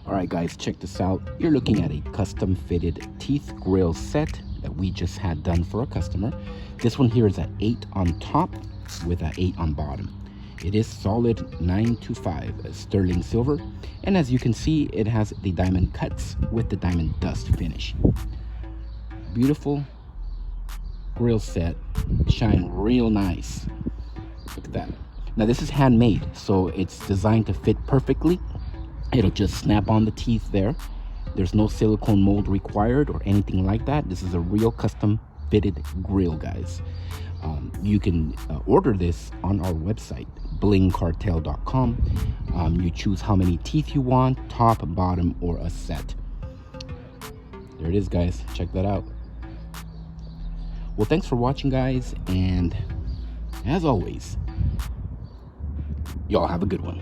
Alright guys, check this out. You're looking at a custom fitted teeth grill set that we just had done for a customer. This one here is at 8 on top with an 8 on bottom. It is solid 925 sterling silver, and as you can see, it has the diamond cuts with the diamond dust finish. Beautiful grill set, shine real nice. Look at that. Now this is handmade, so it's designed to fit perfectly. It'll just snap on the teeth there. There's no silicone mold required or anything like that. This is a real custom fitted grill, guys. You can order this on our website, blingcartel.com. You choose how many teeth you want, top, bottom, or a set. There it is, guys. Check that out. Well, thanks for watching, guys, and as always, y'all have a good one.